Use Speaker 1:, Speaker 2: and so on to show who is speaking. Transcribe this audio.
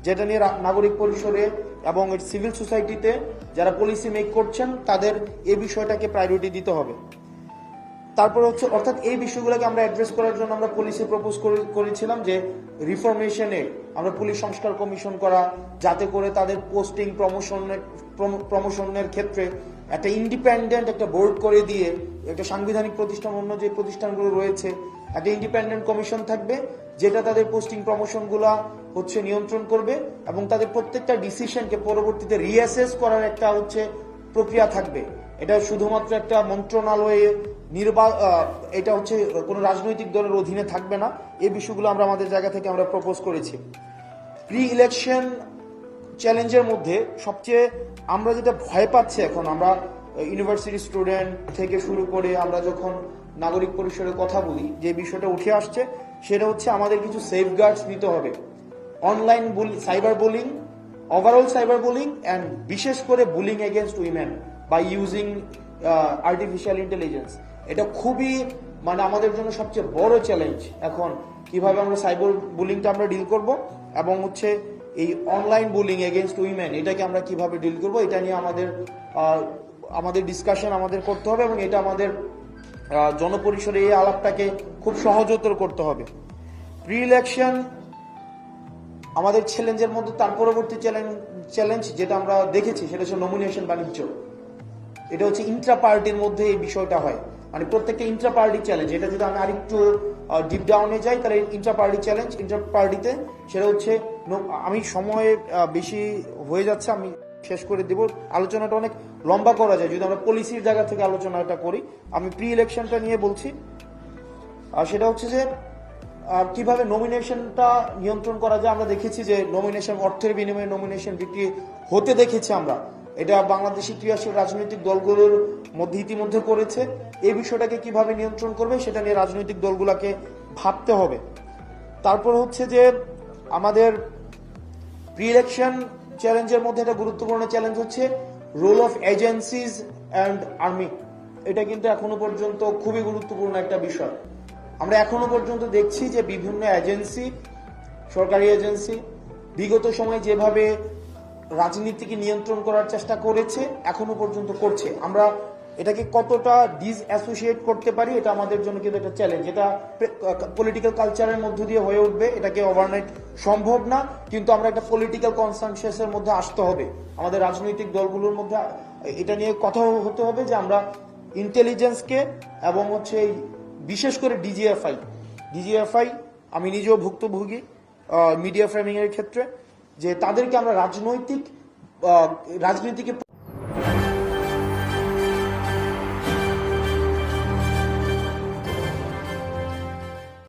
Speaker 1: যেটা নিয়ে নাগরিক পরিষদে এবং সিভিল সোসাইটিতে যারা পলিসি মেক করছেন তাদের এই বিষয়টাকে প্রায়োরিটি দিতে হবে। তারপরে হচ্ছে অর্থাৎ এই বিষয়গুলোকে আমরা অ্যাড্রেস করার জন্য আমরা পলিসি প্রপোজ করেছিলাম যে রিফরমেশনে আমরা পুলিশ সংস্কার কমিশন করা, যাতে করে তাদের পোস্টিং প্রমোশনের ক্ষেত্রে একটা ইন্ডিপেন্ডেন্ট একটা বোর্ড করে দিয়ে একটা সাংবিধানিক প্রতিষ্ঠান অন্য যে প্রতিষ্ঠানগুলো রয়েছে একটা ইন্ডিপেন্ডেন্ট কমিশন থাকবে যেটা তাদের পোস্টিং প্রমোশনগুলা হচ্ছে নিয়ন্ত্রণ করবে এবং তাদের প্রত্যেকটা ডিসিশনকে পরবর্তীতে রিঅ্যাসেস করার একটা হচ্ছে প্রক্রিয়া থাকবে। এটা শুধুমাত্র একটা মন্ত্রণালয়ে এটা হচ্ছে কোনো রাজনৈতিক দলের অধীনে থাকবে না। এই বিষয়গুলো আমরা আমাদের জায়গা থেকে আমরা প্রপোজ করেছি। প্রি ইলেকশন চ্যালেঞ্জের মধ্যে সবচেয়ে আমরা যেটা ভয় পাচ্ছি এখন, আমরা ইউনিভার্সিটি স্টুডেন্ট থেকে শুরু করে আমরা যখন নাগরিক পরিষদের কথা বলি, যে বিষয়টা উঠে আসছে সেটা হচ্ছে আমাদের কিছু সেফগার্ডস নিতে হবে। Online cyber bullying, overall cyber bullying and বিশেষ করে bullying against women by using artificial intelligence, এটা খুবই আমাদের জন্য সবচেয়ে বড় চ্যালেঞ্জ। এখন কিভাবে আমরা সাইবার বুলিংটা আমরা ডিল করব এবং হচ্ছে এই অনলাইন বুলিং এগেনস্ট উইমেন এটাকে আমরা কিভাবে ডিল করব, এটা নিয়ে আমাদের ডিসকাশন আমাদের করতে হবে এবং এটা আমাদের জনপরিসরে এই আলাপটাকে খুব সহজতর করতে হবে। প্রি ইলেকশন আমাদের চ্যালেঞ্জের মধ্যে তার পরবর্তী চ্যালেঞ্জ যেটা আমরা দেখেছি সেটা হচ্ছে নমিনেশন বাণিজ্য। এটা হচ্ছে ইন্ট্রা পার্টির মধ্যে এই বিষয়টা হয়, প্রত্যেকটা ইন্ট্রা পার্টি চ্যালেঞ্জ। এটা যদি আমি আরেকটু ডিপ ডাউনে যাই তাহলে ইন্ট্রা পার্টি চ্যালেঞ্জ, ইন্ট্রা পার্টিতে সেটা হচ্ছে, আমি সময় বেশি হয়ে যাচ্ছে, আমি শেষ করে দেব। আলোচনাটা অনেক লম্বা করা যায় যদি আমরা পলিসির জায়গা থেকে আলোচনাটা করি। আমি প্রি ইলেকশনটা নিয়ে বলছি, সেটা হচ্ছে যে কিভাবে নমিনেশনটা নিয়ন্ত্রণ করা যায়। আমরা দেখেছি যে নমিনেশন অর্থের বিনিময়ে নমিনেশন বিক্রি হতে দেখেছি আমরা, এটা বাংলাদেশি ক্রিয়াশীল রাজনৈতিক দলগুলোর মধ্যে ইতিমধ্যে করেছে। এই বিষয়টাকে কিভাবে নিয়ন্ত্রণ করবে সেটা নিয়ে রাজনৈতিক দলগুলোকে ভাবতে হবে। তারপর হচ্ছে যে আমাদের প্রি ইলেকশন চ্যালেঞ্জের মধ্যে একটা গুরুত্বপূর্ণ চ্যালেঞ্জ হচ্ছে role of agencies and army. এটা কিন্তু এখনো পর্যন্ত খুবই গুরুত্বপূর্ণ একটা বিষয়। আমরা এখনো পর্যন্ত দেখছি যে বিভিন্ন এজেন্সি, সরকারি এজেন্সি বিগত সময়ে যেভাবে রাজনীতিকে নিয়ন্ত্রণ করার চেষ্টা করেছে এখনো পর্যন্ত করছে। আমরা এটাকে কতটা ডিসঅ্যাসোসিয়েট করতে পারি এটা আমাদের জন্য কিন্তু একটা চ্যালেঞ্জ। এটা পলিটিক্যাল কালচারের মধ্য দিয়ে হয়ে উঠবে, এটাকে ওভারনাইট সম্ভব না, কিন্তু আমরা একটা পলিটিক্যাল কনসেনসাসের মধ্যে আসতে হবে। আমাদের রাজনৈতিক দলগুলোর মধ্যে এটা নিয়ে কথা হতে হবে যে আমরা ইন্টেলিজেন্সকে এবং হচ্ছে বিশেষ করে ডিজিএফআই, আমি নিজেও ভুক্তভোগী মিডিয়া ফ্রেমিং এর ক্ষেত্রে, যে তাদেরকে আমরা রাজনীতিকে